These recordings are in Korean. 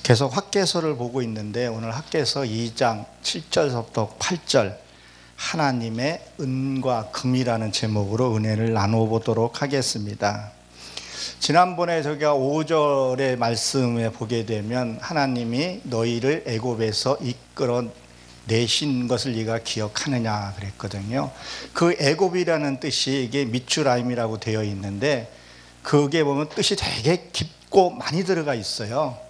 계속 학개서를 보고 있는데 오늘 학개서 2장 7절부터 8절 하나님의 은과 금이라는 제목으로 은혜를 나눠보도록 하겠습니다. 지난번에 저희가 5절의 말씀에 보게 되면 하나님이 너희를 애굽에서 이끌어 내신 것을 네가 기억하느냐 그랬거든요. 그 애굽이라는 뜻이 이게 미추라임이라고 되어 있는데 그게 보면 뜻이 되게 깊고 많이 들어가 있어요.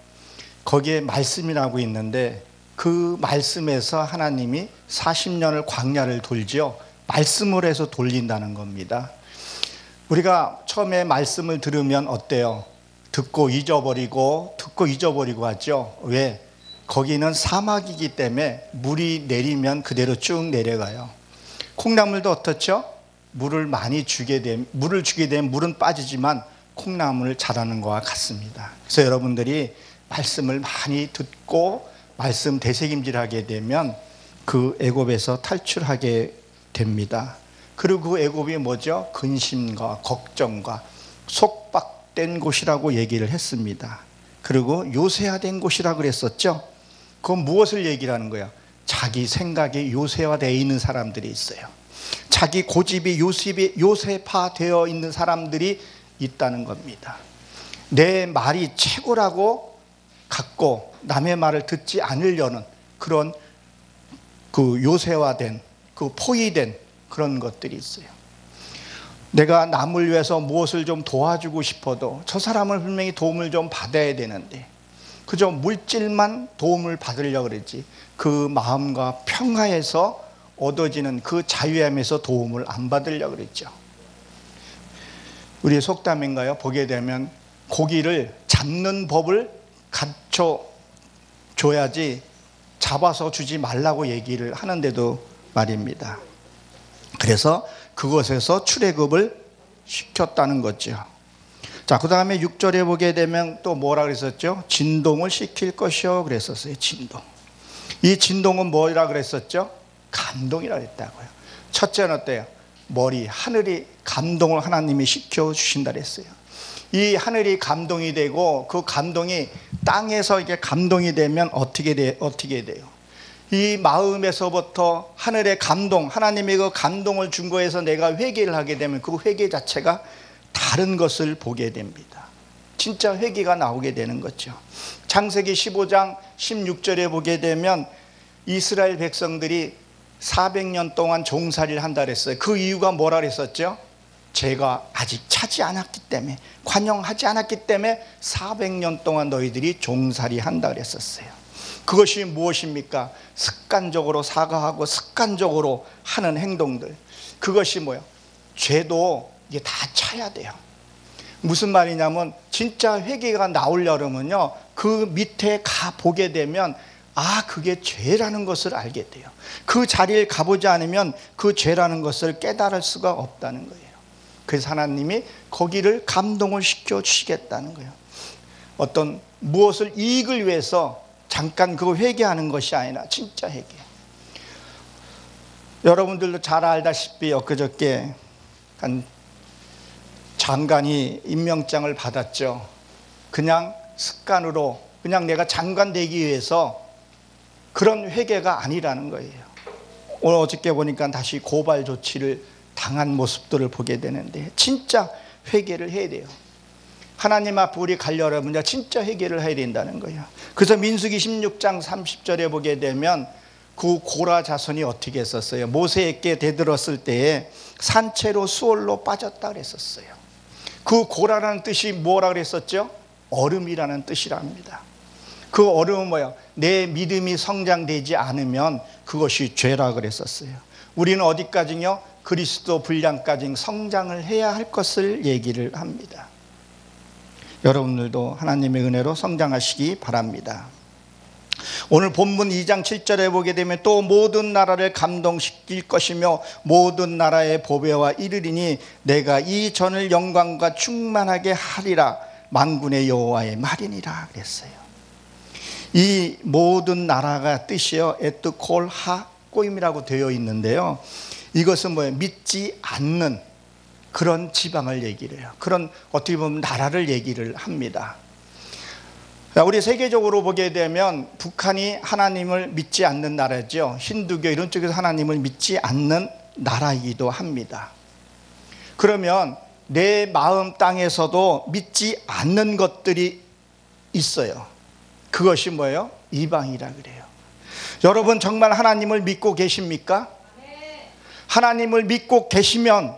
거기에 말씀이라고 있는데 그 말씀에서 하나님이 40년을 광야를 돌지요. 말씀을 해서 돌린다는 겁니다. 우리가 처음에 말씀을 들으면 어때요? 듣고 잊어버리고 하죠. 왜? 거기는 사막이기 때문에 물이 내리면 그대로 쭉 내려가요. 콩나물도 어떻죠? 물을 주게 되면 물은 빠지지만 콩나물을 자라는 것과 같습니다. 그래서 여러분들이 말씀을 많이 듣고 말씀 되새김질하게 되면 그 애굽에서 탈출하게 됩니다. 그리고 그 애굽이 뭐죠? 근심과 걱정과 속박된 곳이라고 얘기를 했습니다. 그리고 요새화된 곳이라고 그랬었죠. 그건 무엇을 얘기를 하는 거예요? 자기 생각이 요새화되어 있는 사람들이 있어요. 자기 고집이 요새화되어 있는 사람들이 있다는 겁니다. 내 말이 최고라고 갖고 남의 말을 듣지 않으려는 그런 그 요새화된, 그 포위된 그런 것들이 있어요. 내가 남을 위해서 무엇을 좀 도와주고 싶어도 저 사람은 분명히 도움을 좀 받아야 되는데 그저 물질만 도움을 받으려고 그러지 그 마음과 평화에서 얻어지는 그 자유함에서 도움을 안 받으려고 그랬죠. 우리의 속담인가요? 보게 되면 고기를 잡는 법을 가르쳐줘야지 잡아서 주지 말라고 얘기를 하는데도 말입니다. 그래서 그것에서 출애굽을 시켰다는 거죠. 자, 그 다음에 6절에 보게 되면 또 뭐라 그랬었죠? 진동을 시킬 것이요 그랬었어요. 진동. 이 진동은 뭐라 그랬었죠? 감동이라 그랬다고요. 첫째는 어때요? 하늘이 감동을 하나님이 시켜주신다 그랬어요. 이 하늘이 감동이 되고 그 감동이 땅에서 이게 감동이 되면 어떻게 돼요? 이 마음에서부터 하늘의 감동, 하나님이 그 감동을 준 거에서 내가 회개를 하게 되면 그 회개 자체가 다른 것을 보게 됩니다. 진짜 회개가 나오게 되는 거죠. 창세기 15장 16절에 보게 되면 이스라엘 백성들이 400년 동안 종살이를 한다 그랬어요. 그 이유가 뭐라 그랬었죠? 제가 아직 차지 않았기 때문에, 관용하지 않았기 때문에 400년 동안 너희들이 종살이 한다 그랬었어요. 그것이 무엇입니까? 습관적으로 사과하고 습관적으로 하는 행동들. 그것이 뭐예요? 죄도 이게 다 차야 돼요. 무슨 말이냐면 진짜 회개가 나오려면요 그 밑에 가 보게 되면 그게 죄라는 것을 알게 돼요. 그 자리에 가보지 않으면 그 죄라는 것을 깨달을 수가 없다는 거예요. 그래서 하나님이 거기를 감동을 시켜주시겠다는 거예요. 어떤 무엇을 이익을 위해서 잠깐 그거 회개하는 것이 아니라 진짜 회개. 여러분들도 잘 알다시피 엊그저께 한 장관이 임명장을 받았죠. 그냥 습관으로 그냥 내가 장관 되기 위해서 그런 회개가 아니라는 거예요. 오늘 어저께 보니까 다시 고발 조치를 당한 모습들을 보게 되는데 진짜 회개를 해야 돼요. 하나님 앞에 우리 가려면 진짜 회개를 해야 된다는 거예요. 그래서 민수기 16장 30절에 보게 되면 그 고라 자손이 어떻게 했었어요? 모세에게 대들었을 때에 산채로 수월로 빠졌다 그랬었어요. 그 고라라는 뜻이 뭐라 그랬었죠? 얼음이라는 뜻이랍니다. 그 얼음은 뭐야? 내 믿음이 성장되지 않으면 그것이 죄라 그랬었어요. 우리는 어디까지요? 그리스도 분량까지 성장을 해야 할 것을 얘기를 합니다. 여러분들도 하나님의 은혜로 성장하시기 바랍니다. 오늘 본문 2장 7절에 보게 되면 또 모든 나라를 감동시킬 것이며 모든 나라의 보배와 이르리니 내가 이 전을 영광과 충만하게 하리라 만군의 여호와의 말이니라 그랬어요. 이 모든 나라가 뜻이요 에뜨콜 하 꼬임이라고 되어 있는데요, 이것은 뭐예요? 믿지 않는 그런 지방을 얘기를 해요. 그런 어떻게 보면 나라를 얘기를 합니다. 우리 세계적으로 보게 되면 북한이 하나님을 믿지 않는 나라죠. 힌두교 이런 쪽에서 하나님을 믿지 않는 나라이기도 합니다. 그러면 내 마음 땅에서도 믿지 않는 것들이 있어요. 그것이 뭐예요? 이방이라 그래요. 여러분 정말 하나님을 믿고 계십니까? 하나님을 믿고 계시면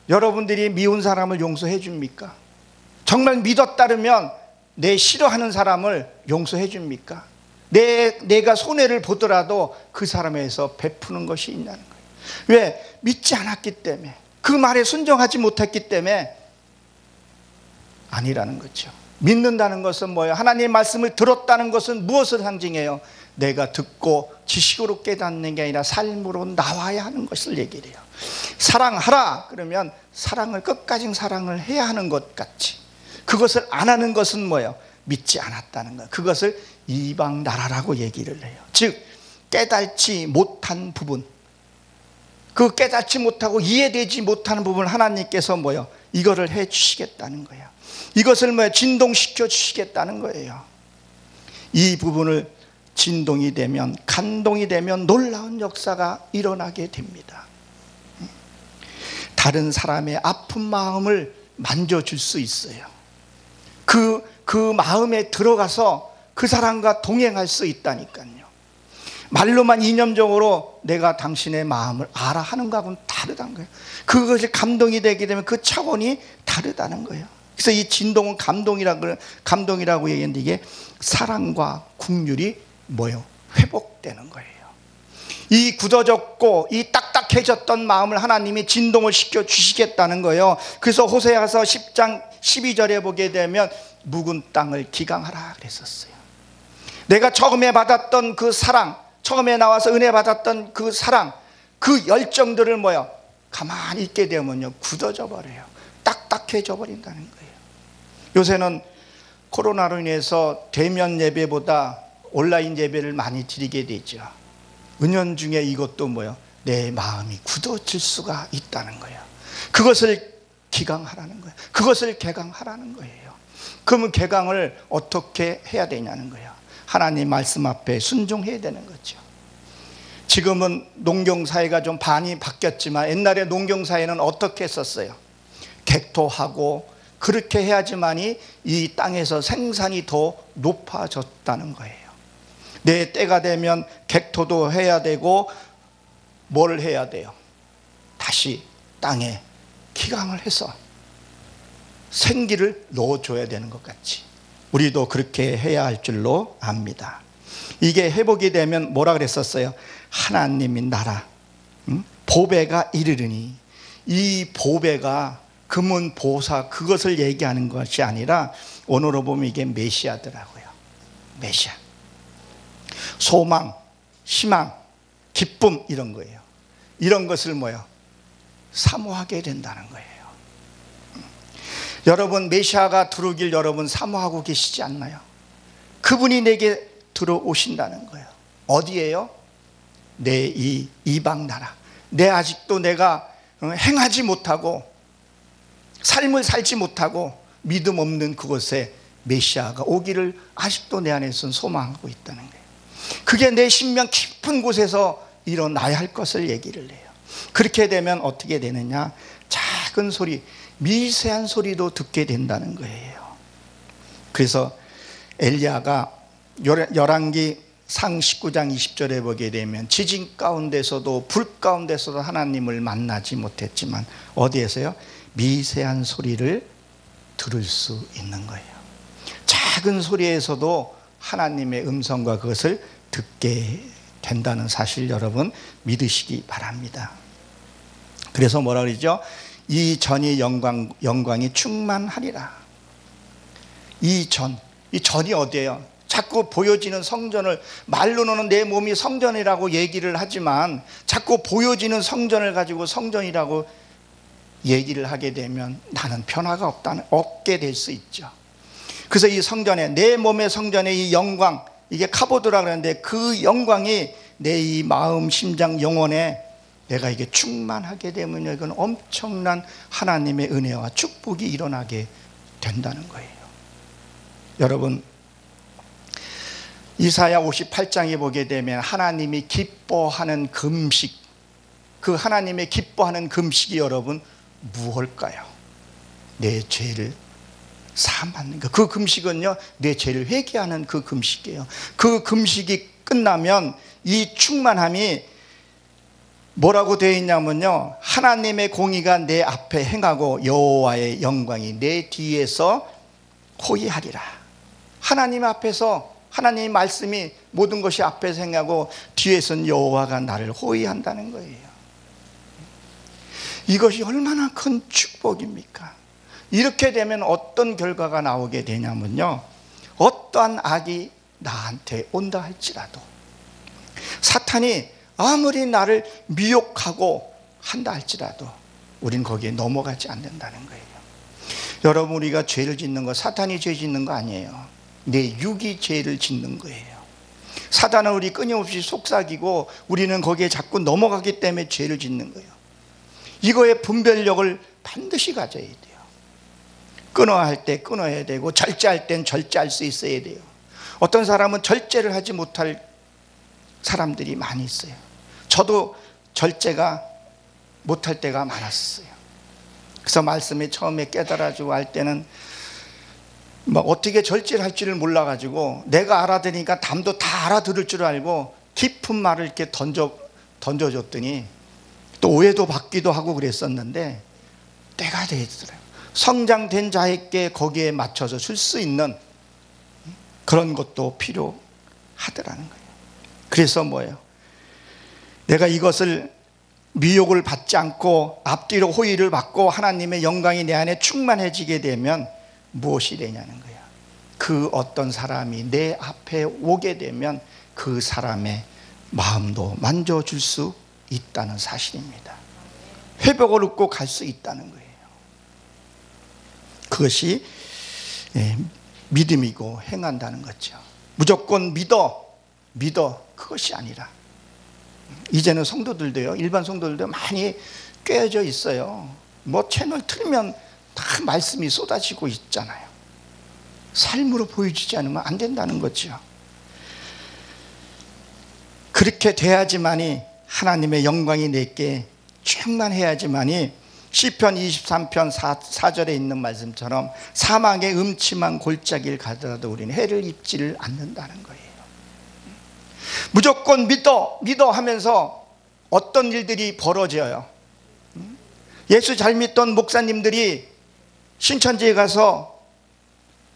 여러분들이 미운 사람을 용서해 줍니까? 정말 믿었다면 내 싫어하는 사람을 용서해 줍니까? 내가 손해를 보더라도 그 사람에서 베푸는 것이 있냐는 거예요. 왜? 믿지 않았기 때문에, 그 말에 순종하지 못했기 때문에 아니라는 거죠. 믿는다는 것은 뭐예요? 하나님의 말씀을 들었다는 것은 무엇을 상징해요? 내가 듣고 지식으로 깨닫는 게 아니라 삶으로 나와야 하는 것을 얘기를 해요. 사랑하라 그러면 사랑을 끝까지 사랑을 해야 하는 것 같이, 그것을 안 하는 것은 뭐예요? 믿지 않았다는 거예요. 그것을 이방 나라라고 얘기를 해요. 즉 깨닫지 못한 부분, 그 깨닫지 못하고 이해되지 못하는 부분을 하나님께서 뭐예요? 이거를 해 주시겠다는 거예요. 이것을 뭐예요? 진동시켜 주시겠다는 거예요. 이 부분을 진동이 되면, 감동이 되면 놀라운 역사가 일어나게 됩니다. 다른 사람의 아픈 마음을 만져줄 수 있어요. 그 마음에 들어가서 그 사람과 동행할 수 있다니까요. 말로만 이념적으로 내가 당신의 마음을 알아 하는 것하고는 다르다는 거예요. 그것이 감동이 되게 되면 그 차원이 다르다는 거예요. 그래서 이 진동은 감동이라고 얘기했는데, 이게 사랑과 긍휼이 뭐예요? 회복되는 거예요. 이 굳어졌고 이 딱딱해졌던 마음을 하나님이 진동을 시켜 주시겠다는 거예요. 그래서 호세아서 10장 12절에 보게 되면 묵은 땅을 기강하라 그랬었어요. 내가 처음에 받았던 그 사랑, 처음에 나와서 은혜 받았던 그 사랑, 그 열정들을 뭐예요? 가만히 있게 되면요, 굳어져 버려요. 딱딱해져 버린다는 거예요. 요새는 코로나로 인해서 대면 예배보다 온라인 예배를 많이 드리게 되죠. 은연중에 이것도 뭐예요? 내 마음이 굳어질 수가 있다는 거예요. 그것을 기강하라는 거예요. 그것을 개강하라는 거예요. 그러면 개강을 어떻게 해야 되냐는 거예요. 하나님 말씀 앞에 순종해야 되는 거죠. 지금은 농경사회가 좀 반이 바뀌었지만 옛날에 농경사회는 어떻게 했었어요? 객토하고 그렇게 해야지만이 이 땅에서 생산이 더 높아졌다는 거예요. 내 때가 되면 객토도 해야 되고 뭘 해야 돼요? 다시 땅에 기강을 해서 생기를 넣어줘야 되는 것 같이 우리도 그렇게 해야 할 줄로 압니다. 이게 회복이 되면 뭐라 그랬었어요? 하나님의 나라 보배가 이르르니, 이 보배가 금은 보사 그것을 얘기하는 것이 아니라 오늘로 보면 이게 메시아더라고요. 메시아, 소망, 희망, 기쁨 이런 거예요. 이런 것을 뭐예요? 사모하게 된다는 거예요. 여러분 메시아가 들어오길 여러분 사모하고 계시지 않나요? 그분이 내게 들어오신다는 거예요. 어디에요? 내 이 이방 나라, 내 아직도 내가 행하지 못하고 삶을 살지 못하고 믿음 없는 그곳에 메시아가 오기를 아직도 내 안에서는 소망하고 있다는 거예요. 그게 내 신명 깊은 곳에서 일어나야 할 것을 얘기를 해요. 그렇게 되면 어떻게 되느냐? 작은 소리, 미세한 소리도 듣게 된다는 거예요. 그래서 엘리야가 열왕기 상 19장 20절에 보게 되면 지진 가운데서도 불 가운데서도 하나님을 만나지 못했지만 어디에서요? 미세한 소리를 들을 수 있는 거예요. 작은 소리에서도 하나님의 음성과 그것을 듣게 된다는 사실 여러분 믿으시기 바랍니다. 그래서 뭐라 그러죠? 이 전이 영광이 충만하리라. 이 전이 어디예요? 자꾸 보여지는 성전을, 말로는 내 몸이 성전이라고 얘기를 하지만 자꾸 보여지는 성전을 가지고 성전이라고 얘기를 하게 되면 나는 변화가 없게 될 수 있죠. 그래서 이 성전에, 내 몸의 성전에 이 영광, 이게 카보드라 그러는데 그 영광이 내 이 마음, 심장, 영혼에 내가 이게 충만하게 되면 이건 엄청난 하나님의 은혜와 축복이 일어나게 된다는 거예요. 여러분 이사야 58장에 보게 되면 하나님이 기뻐하는 금식, 그 하나님의 기뻐하는 금식이 여러분 무엇일까요? 내 죄를 사함받는 것. 그 금식은요, 내 죄를 회개하는 그 금식이에요. 그 금식이 끝나면 이 충만함이 뭐라고 되어 있냐면요, 하나님의 공의가 내 앞에 행하고 여호와의 영광이 내 뒤에서 호위하리라. 하나님 앞에서, 하나님의 말씀이 모든 것이 앞에서 행하고 뒤에서는 여호와가 나를 호위한다는 거예요. 이것이 얼마나 큰 축복입니까? 이렇게 되면 어떤 결과가 나오게 되냐면요, 어떠한 악이 나한테 온다 할지라도, 사탄이 아무리 나를 미혹하고 한다 할지라도 우린 거기에 넘어가지 않는다는 거예요. 여러분, 우리가 죄를 짓는 거, 사탄이 죄 짓는 거 아니에요. 내 육이 죄를 짓는 거예요. 사탄은 우리 끊임없이 속삭이고 우리는 거기에 자꾸 넘어가기 때문에 죄를 짓는 거예요. 이거의 분별력을 반드시 가져야 돼요. 끊어야 할 때 끊어야 되고, 절제할 땐 절제할 수 있어야 돼요. 어떤 사람은 절제를 하지 못할 사람들이 많이 있어요. 저도 절제가 못할 때가 많았어요. 그래서 말씀에 처음에 깨달아주고 할 때는 막 어떻게 절제를 할 줄을 몰라가지고, 내가 알아들으니까 남도 다 알아들을 줄 알고 깊은 말을 이렇게 던져줬더니 또 오해도 받기도 하고 그랬었는데, 때가 되더라고요. 성장된 자에게 거기에 맞춰서 줄 수 있는 그런 것도 필요하더라는 거예요. 그래서 뭐예요? 내가 이것을 미혹을 받지 않고 앞뒤로 호의를 받고 하나님의 영광이 내 안에 충만해지게 되면 무엇이 되냐는 거예요. 그 어떤 사람이 내 앞에 오게 되면 그 사람의 마음도 만져줄 수 있다는 사실입니다. 회복을 얻고 갈 수 있다는 거예요. 그것이 믿음이고 행한다는 거죠. 무조건 믿어 그것이 아니라, 이제는 성도들도요, 일반 성도들도 많이 꿰어져 있어요. 뭐 채널 틀면 다 말씀이 쏟아지고 있잖아요. 삶으로 보여지지 않으면 안 된다는 거죠. 그렇게 돼야지만이 하나님의 영광이 내게 충만해야지만이 시편 23편 4절에 있는 말씀처럼 사망의 음침한 골짜기를 가더라도 우리는 해를 입지를 않는다는 거예요. 무조건 믿어 하면서 어떤 일들이 벌어져요. 예수 잘 믿던 목사님들이 신천지에 가서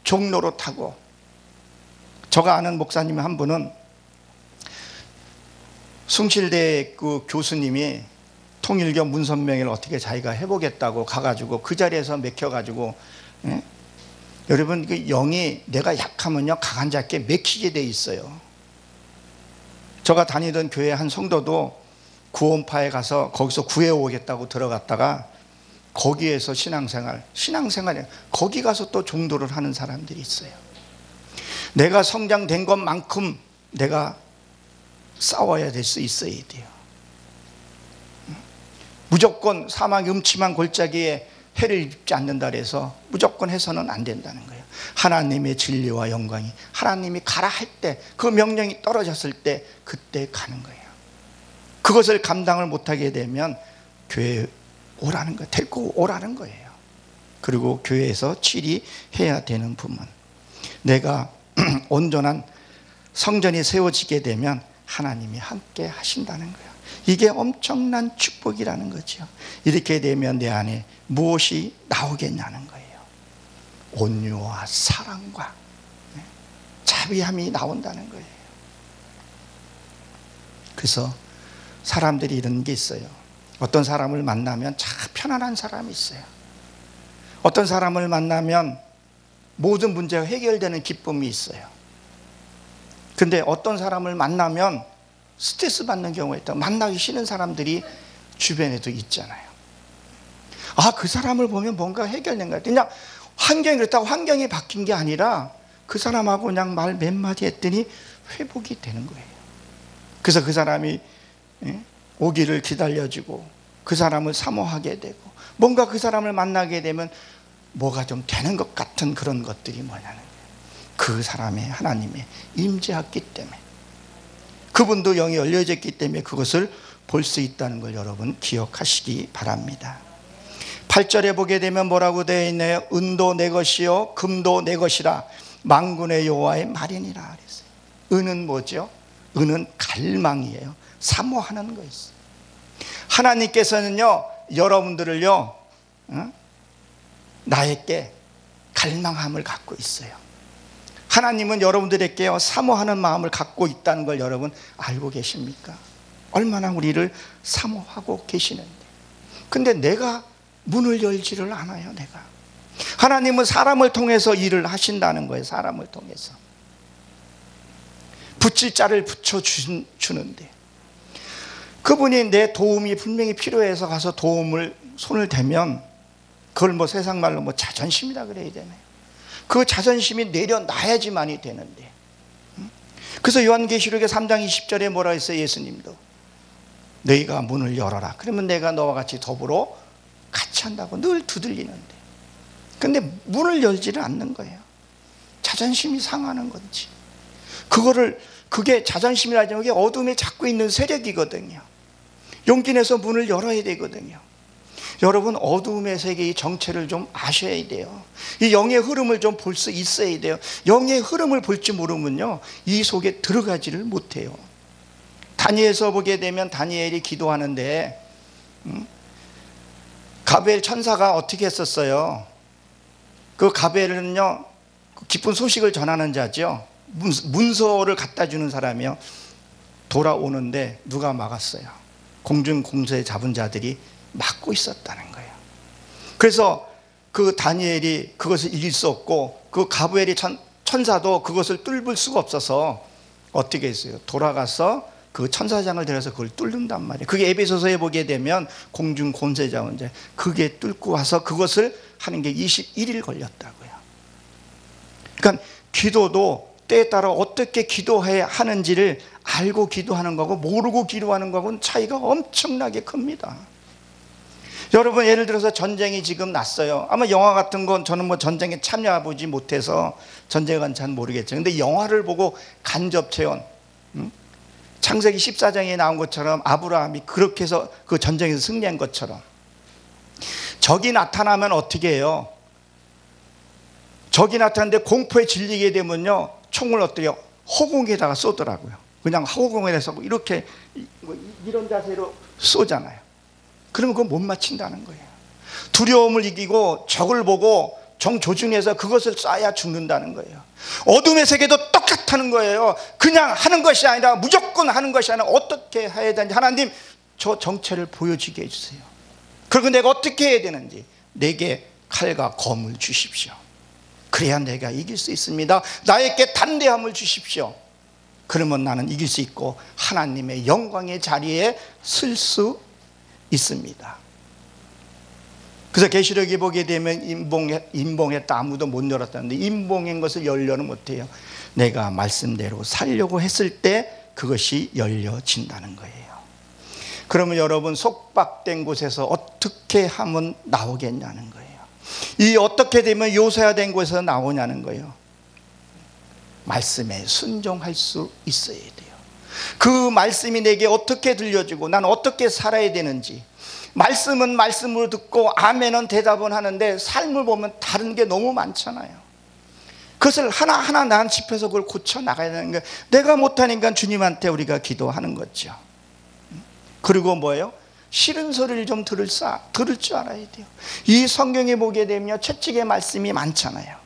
종로로 타고, 제가 아는 목사님 한 분은 숭실대 그 교수님이 통일교 문선명을 어떻게 자기가 해보겠다고 가가지고 그 자리에서 맥혀가지고, 여러분, 그 영이 내가 약하면요 강한 자께 맥히게 돼 있어요. 제가 다니던 교회 한 성도도 구원파에 가서 거기서 구해오겠다고 들어갔다가 거기에서 신앙생활에 거기 가서 또 종도를 하는 사람들이 있어요. 내가 성장된 것만큼 내가 싸워야 될 수 있어야 돼요. 무조건 사망의 음침한 골짜기에 해를 입지 않는다 해서 무조건 해서는 안 된다는 거예요. 하나님의 진리와 영광이, 하나님이 가라 할 때, 그 명령이 떨어졌을 때 그때 가는 거예요. 그것을 감당을 못하게 되면 교회에 오라는 거예요. 데리고 오라는 거예요. 그리고 교회에서 치리해야 되는 부분, 내가 온전한 성전이 세워지게 되면 하나님이 함께 하신다는 거예요. 이게 엄청난 축복이라는 거죠. 이렇게 되면 내 안에 무엇이 나오겠냐는 거예요. 온유와 사랑과 자비함이 나온다는 거예요. 그래서 사람들이 이런 게 있어요. 어떤 사람을 만나면 참 편안한 사람이 있어요. 어떤 사람을 만나면 모든 문제가 해결되는 기쁨이 있어요. 근데 어떤 사람을 만나면 스트레스 받는 경우가 있다. 만나기 싫은 사람들이 주변에도 있잖아요. 아, 그 사람을 보면 뭔가 해결된 것 같아. 그냥 환경이 그렇다고 환경이 바뀐 게 아니라 그 사람하고 그냥 말 몇 마디 했더니 회복이 되는 거예요. 그래서 그 사람이 오기를 기다려주고 그 사람을 사모하게 되고, 뭔가 그 사람을 만나게 되면 뭐가 좀 되는 것 같은 그런 것들이 뭐냐는 거예요. 그 사람의 하나님의 임재했기 때문에, 그분도 영이 열려졌기 때문에 그것을 볼 수 있다는 걸 여러분 기억하시기 바랍니다. 8절에 보게 되면 뭐라고 되어 있나요? 은도 내 것이요 금도 내 것이라 만군의 여호와의 말이니라 그랬어요. 은은 뭐죠? 은은 갈망이에요. 사모하는 거 있어요. 하나님께서는요, 여러분들을요, 나에게 갈망함을 갖고 있어요. 하나님은 여러분들에게요, 사모하는 마음을 갖고 있다는 걸 여러분 알고 계십니까? 얼마나 우리를 사모하고 계시는데. 근데 내가 문을 열지를 않아요. 내가. 하나님은 사람을 통해서 일을 하신다는 거예요. 사람을 통해서. 붙일 자를 붙여주는데, 그분이 내 도움이 분명히 필요해서 가서 도움을 손을 대면 그걸 뭐 세상 말로 뭐 자존심이라 그래야 되나요? 그 자존심이 내려놔야지만이 되는데. 그래서 요한계시록의 3장 20절에 뭐라 했어요? 예수님도 너희가 문을 열어라. 그러면 내가 너와 같이 더불어 같이 한다고 늘 두들리는데, 근데 문을 열지를 않는 거예요. 자존심이 상하는 건지. 그게 자존심이라지 그게 어둠에 잡고 있는 세력이거든요. 용기 내서 문을 열어야 되거든요. 여러분, 어둠의 세계의 정체를 좀 아셔야 돼요. 이 영의 흐름을 좀 볼 수 있어야 돼요. 영의 흐름을 볼 줄 모르면요, 이 속에 들어가지를 못해요. 다니엘서 보게 되면 다니엘이 기도하는데 가브리엘 천사가 어떻게 했었어요? 그 가브리엘은요, 기쁜 소식을 전하는 자죠. 문서를 갖다 주는 사람이요. 돌아오는데 누가 막았어요? 공중 공세에 잡은 자들이 막고 있었다는 거예요. 그래서 그 다니엘이 그것을 이길 수 없고, 그 가브리엘이 천사도 그것을 뚫을 수가 없어서 어떻게 했어요? 돌아가서 그 천사장을 데려서 그걸 뚫는단 말이에요. 그게 에베소서에 보게 되면 공중 권세 잡은 자, 그게 뚫고 와서 그것을 하는 게 21일 걸렸다고요. 그러니까 기도도 때에 따라 어떻게 기도해야 하는지를 알고 기도하는 거고 모르고 기도하는 거하고는 차이가 엄청나게 큽니다. 여러분, 예를 들어서 전쟁이 지금 났어요. 아마 영화 같은 건, 저는 뭐 전쟁에 참여해보지 못해서 전쟁은 잘 모르겠죠. 근데 영화를 보고 간접 체험, 창세기 14장에 나온 것처럼 아브라함이 그렇게 해서 그 전쟁에서 승리한 것처럼, 적이 나타나면 어떻게 해요? 적이 나타났는데 공포에 질리게 되면요, 총을 어때요? 허공에다가 쏘더라고요. 그냥 허공에서 이렇게 이런 자세로 쏘잖아요. 그러면 그건 못 맞힌다는 거예요. 두려움을 이기고 적을 보고 정조준해서 그것을 쏴야 죽는다는 거예요. 어둠의 세계도 똑같다는 거예요. 그냥 하는 것이 아니라, 무조건 하는 것이 아니라 어떻게 해야 되는지, 하나님 저 정체를 보여주게 해주세요. 그리고 내가 어떻게 해야 되는지, 내게 칼과 검을 주십시오. 그래야 내가 이길 수 있습니다. 나에게 담대함을 주십시오. 그러면 나는 이길 수 있고 하나님의 영광의 자리에 설 수 있습니다. 그래서 계시록에 보게 되면 임봉했다, 아무도 못 열었다는데, 임봉한 것을 열려는 못해요. 내가 말씀대로 살려고 했을 때 그것이 열려진다는 거예요. 그러면 여러분, 속박된 곳에서 어떻게 하면 나오겠냐는 거예요. 이 어떻게 되면 요새화된 곳에서 나오냐는 거예요. 말씀에 순종할 수 있어야 돼요. 그 말씀이 내게 어떻게 들려지고 난 어떻게 살아야 되는지, 말씀은 말씀으로 듣고 아멘은 대답은 하는데 삶을 보면 다른 게 너무 많잖아요. 그것을 하나하나 난 짚어서 그걸 고쳐 나가야 되는 거예요. 내가 못하니까 주님한테 우리가 기도하는 거죠. 그리고 뭐예요? 싫은 소리를 좀 들을 줄 알아야 돼요. 이 성경에 보게 되면 채찍의 말씀이 많잖아요.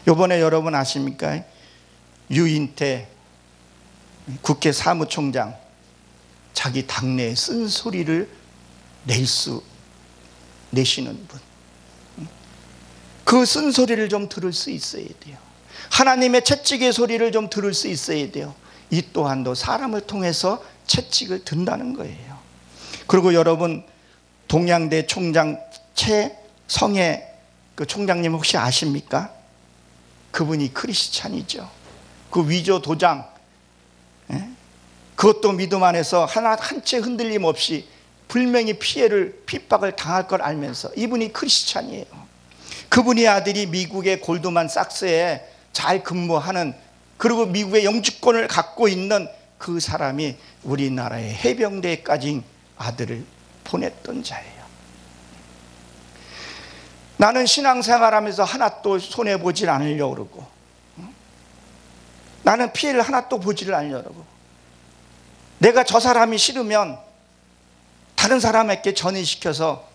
이번에 여러분 아십니까? 유인태 국회 사무총장, 자기 당내에 쓴 소리를 내시는 분, 그 쓴 소리를 좀 들을 수 있어야 돼요. 하나님의 채찍의 소리를 좀 들을 수 있어야 돼요. 이 또한도 사람을 통해서 채찍을 든다는 거예요. 그리고 여러분, 동양대 총장 최성해 그 총장님 혹시 아십니까? 그분이 크리스찬이죠. 그 위조 도장, 그것도 믿음 안에서 한 채 흔들림 없이 분명히 핍박을 당할 걸 알면서, 이분이 크리스찬이에요. 그분의 아들이 미국의 골드만 삭스에 잘 근무하는, 그리고 미국의 영주권을 갖고 있는 그 사람이 우리나라의 해병대까지 아들을 보냈던 자예요. 나는 신앙생활하면서 하나도 손해보질 않으려고 그러고, 나는 피해를 하나도 보지를 않으려고, 내가 저 사람이 싫으면 다른 사람에게 전이시켜서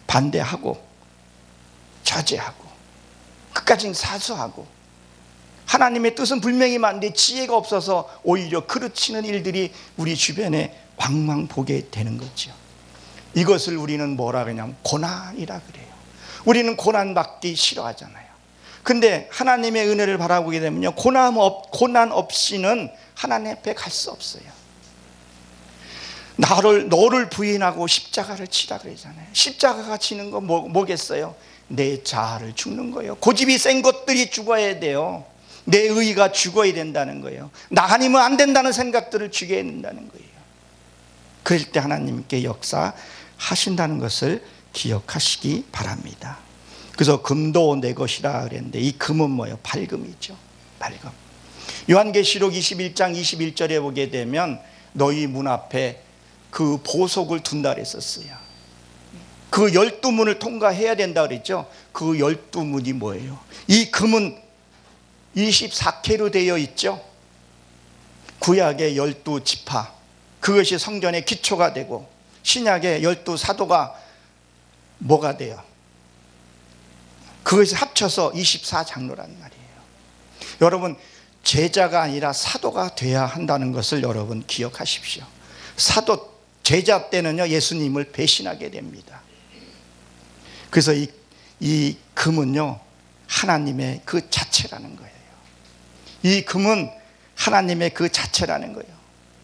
반대하고 저지하고 끝까지 사수하고, 하나님의 뜻은 분명히 많은데 지혜가 없어서 오히려 그르치는 일들이 우리 주변에 왕왕 보게 되는 거죠. 이것을 우리는 뭐라 그러냐면 고난이라 그래요. 우리는 고난받기 싫어하잖아요. 근데 하나님의 은혜를 바라보게 되면요, 고난 없이는 하나님 앞에 갈 수 없어요. 너를 부인하고 십자가를 치라 그러잖아요. 십자가가 치는 건 뭐겠어요? 내 자아를 죽는 거예요. 고집이 센 것들이 죽어야 돼요. 내 의의가 죽어야 된다는 거예요. 나 아니면 안 된다는 생각들을 죽여야 된다는 거예요. 그럴 때 하나님께 역사하신다는 것을 기억하시기 바랍니다. 그래서 금도 내 것이라 그랬는데, 이 금은 뭐예요? 밝음이죠. 밝음. 요한계시록 21장 21절에 보게 되면 너희 문 앞에 그 보석을 둔다 그랬었어요. 그 12문을 통과해야 된다 그랬죠. 그 12문이 뭐예요? 이 금은 24K로 되어 있죠. 구약의 12지파, 그것이 성전의 기초가 되고, 신약의 12사도가 뭐가 돼요? 그것이 합쳐서 24장로란 말이에요. 여러분, 제자가 아니라 사도가 돼야 한다는 것을 여러분 기억하십시오. 제자 때는요, 예수님을 배신하게 됩니다. 그래서 이 금은요, 하나님의 그 자체라는 거예요. 이 금은 하나님의 그 자체라는 거예요.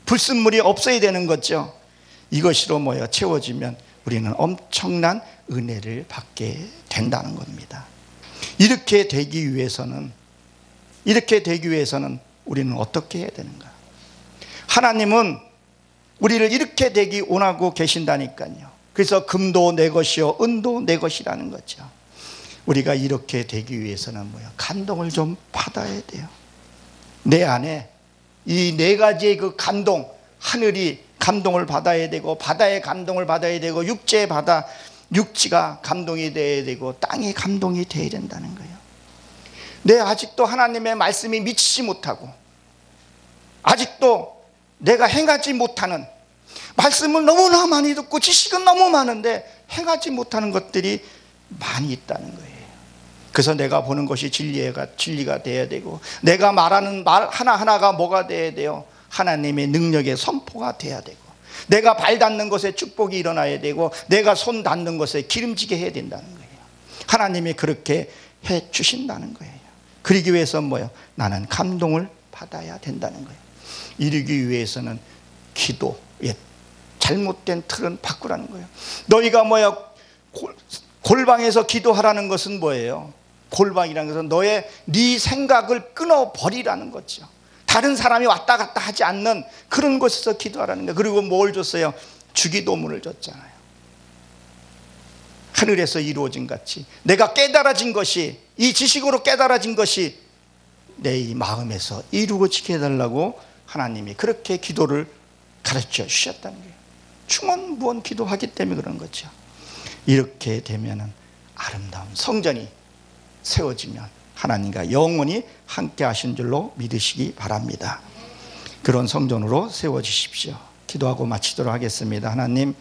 불순물이 없어야 되는 거죠. 이것으로 채워지면 우리는 엄청난 은혜를 받게 된다는 겁니다. 이렇게 되기 위해서는 우리는 어떻게 해야 되는가? 하나님은 우리를 이렇게 되기 원하고 계신다니까요. 그래서 금도 내 것이요 은도 내 것이라는 거죠. 우리가 이렇게 되기 위해서는 감동을 좀 받아야 돼요. 내 안에 이 네 가지의 그 감동, 하늘이 감동을 받아야 되고, 바다의 감동을 받아야 되고, 육지가 감동이 돼야 되고, 땅이 감동이 돼야 된다는 거예요. 아직도 하나님의 말씀이 미치지 못하고, 아직도 내가 행하지 못하는, 말씀을 너무나 많이 듣고 지식은 너무 많은데 행하지 못하는 것들이 많이 있다는 거예요. 그래서 내가 보는 것이 진리가 돼야 되고, 내가 말하는 말 하나하나가 뭐가 돼야 돼요? 하나님의 능력의 선포가 돼야 되고, 내가 발 닿는 것에 축복이 일어나야 되고, 내가 손 닿는 것에 기름지게 해야 된다는 거예요. 하나님이 그렇게 해 주신다는 거예요. 그러기 위해서 나는 감동을 받아야 된다는 거예요. 이루기 위해서는 기도의 잘못된 틀은 바꾸라는 거예요. 너희가 골방에서 기도하라는 것은 뭐예요? 골방이라는 것은 네 생각을 끊어버리라는 거죠. 다른 사람이 왔다 갔다 하지 않는 그런 곳에서 기도하라는 거예요. 그리고 뭘 줬어요? 주기도문을 줬잖아요. 하늘에서 이루어진 같이 내가 깨달아진 것이, 이 지식으로 깨달아진 것이 내 이 마음에서 이루어지게 해달라고 하나님이 그렇게 기도를 가르쳐 주셨다는 거예요. 충원무원 기도하기 때문에 그런 거죠. 이렇게 되면 아름다운 성전이 세워지면 하나님과 영원히 함께 하신 줄로 믿으시기 바랍니다. 그런 성전으로 세워주십시오. 기도하고 마치도록 하겠습니다. 하나님,